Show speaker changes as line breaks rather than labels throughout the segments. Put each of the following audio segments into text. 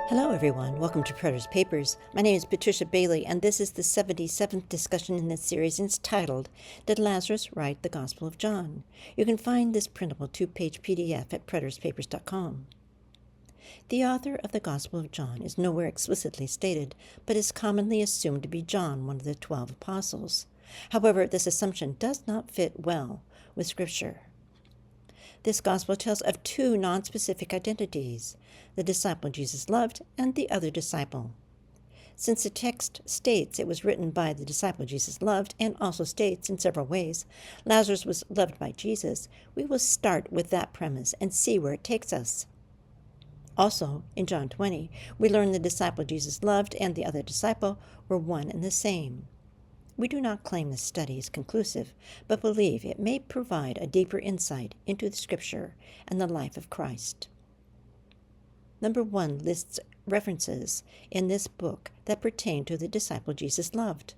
Hello everyone, welcome to Preterist Papers. My name is Patricia Bailey and this is the 77th discussion in this series entitled, Did Lazarus Write the Gospel of John? You can find this printable 2-page PDF at preteristpapers.com. The author of the Gospel of John is nowhere explicitly stated, but is commonly assumed to be John, one of the 12 apostles. However, this assumption does not fit well with Scripture. This gospel tells of two nonspecific identities, the disciple Jesus loved and the other disciple. Since the text states it was written by the disciple Jesus loved and also states in several ways Lazarus was loved by Jesus, we will start with that premise and see where it takes us. Also, in John 20, we learn the disciple Jesus loved and the other disciple were one and the same. We do not claim this study is conclusive, but believe it may provide a deeper insight into the Scripture and the life of Christ. Number 1 lists references in this book that pertain to the disciple Jesus loved.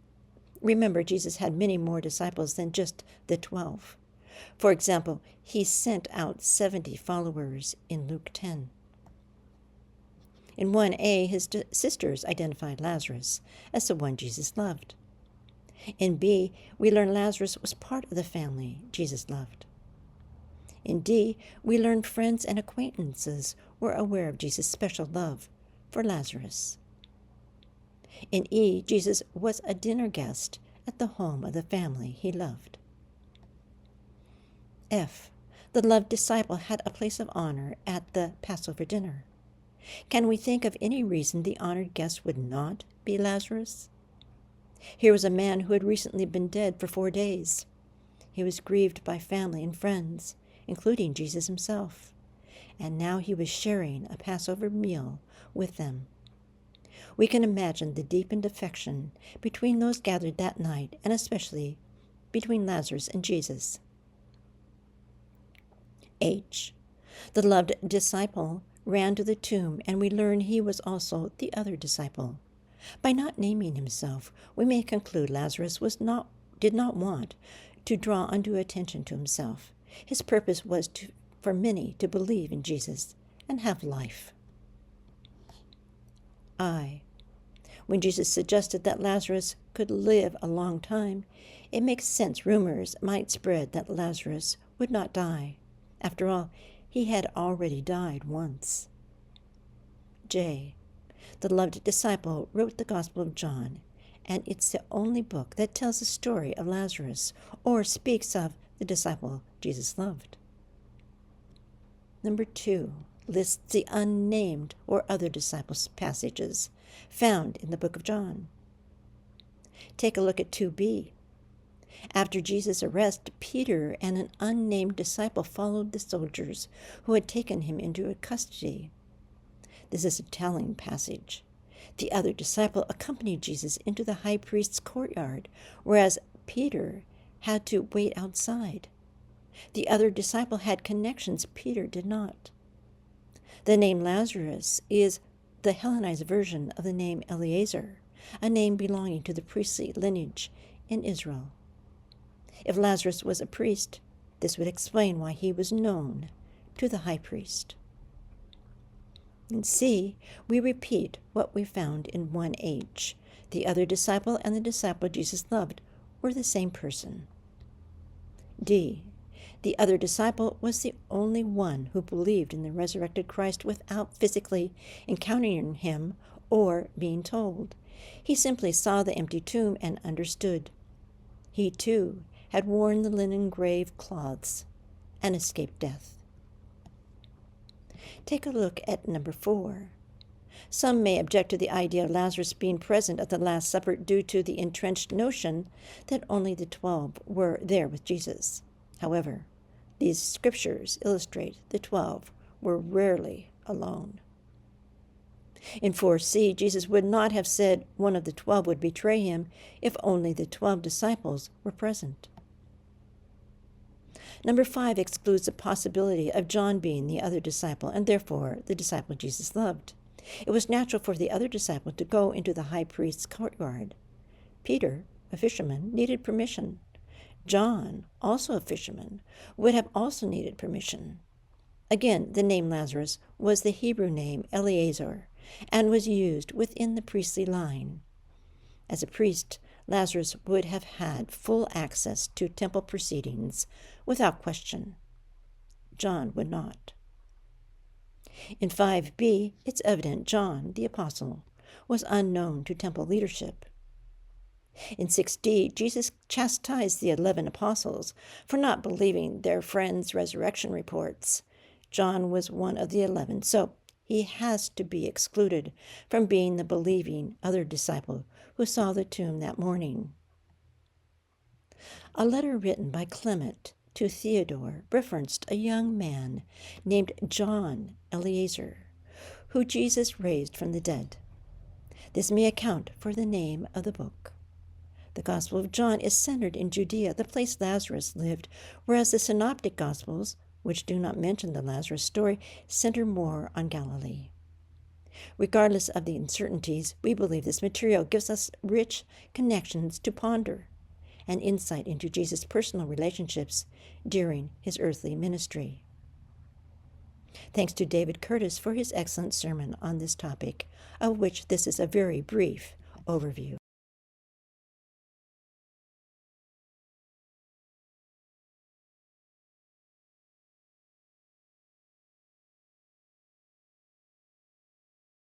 Remember, Jesus had many more disciples than just the 12. For example, he sent out 70 followers in Luke 10. In 1a, his sisters identified Lazarus as the one Jesus loved. In B, we learn Lazarus was part of the family Jesus loved. In D, we learn friends and acquaintances were aware of Jesus' special love for Lazarus. In E, Jesus was a dinner guest at the home of the family he loved. F, the loved disciple had a place of honor at the Passover dinner. Can we think of any reason the honored guest would not be Lazarus? Here was a man who had recently been dead for 4 days. He was grieved by family and friends, including Jesus himself, and now he was sharing a Passover meal with them. We can imagine the deepened affection between those gathered that night, and especially between Lazarus and Jesus. H, the loved disciple ran to the tomb, and we learn he was also the other disciple. By not naming himself, we may conclude Lazarus did not want to draw undue attention to himself. His purpose was for many to believe in Jesus and have life. I, when Jesus suggested that Lazarus could live a long time, it makes sense rumors might spread that Lazarus would not die. After all, he had already died once. J, the loved disciple wrote the Gospel of John, and it's the only book that tells the story of Lazarus or speaks of the disciple Jesus loved. Number 2 lists the unnamed or other disciples passages found in the book of John. Take a look at 2b. After Jesus' arrest, Peter and an unnamed disciple followed the soldiers who had taken him into custody. This is a telling passage. The other disciple accompanied Jesus into the high priest's courtyard, whereas Peter had to wait outside. The other disciple had connections Peter did not. The name Lazarus is the Hellenized version of the name Eleazar, a name belonging to the priestly lineage in Israel. If Lazarus was a priest, this would explain why he was known to the high priest. In C, we repeat what we found in 1H. The other disciple and the disciple Jesus loved were the same person. D, the other disciple was the only one who believed in the resurrected Christ without physically encountering him or being told. He simply saw the empty tomb and understood. He, too, had worn the linen grave cloths and escaped death. Take a look at number 4. Some may object to the idea of Lazarus being present at the Last Supper due to the entrenched notion that only the 12 were there with Jesus. However, these scriptures illustrate the 12 were rarely alone. In 4c, Jesus would not have said one of the 12 would betray him if only the 12 disciples were present. Number 5 excludes the possibility of John being the other disciple and therefore the disciple Jesus loved. It was natural for the other disciple to go into the high priest's courtyard. Peter, a fisherman, needed permission. John, also a fisherman, would have also needed permission. Again, the name Lazarus was the Hebrew name Eleazar and was used within the priestly line. As a priest, Lazarus would have had full access to temple proceedings without question. John would not. In 5b, it's evident John, the apostle, was unknown to temple leadership. In 6d, Jesus chastised the 11 apostles for not believing their friends' resurrection reports. John was one of the 11, so he has to be excluded from being the believing other disciple who saw the tomb that morning. A letter written by Clement to Theodore referenced a young man named John Eleazar, who Jesus raised from the dead. This may account for the name of the book. The Gospel of John is centered in Judea, the place Lazarus lived, whereas the Synoptic Gospels, which do not mention the Lazarus story, center more on Galilee. Regardless of the uncertainties, we believe this material gives us rich connections to ponder and insight into Jesus' personal relationships during his earthly ministry. Thanks to David Curtis for his excellent sermon on this topic, of which this is a very brief overview.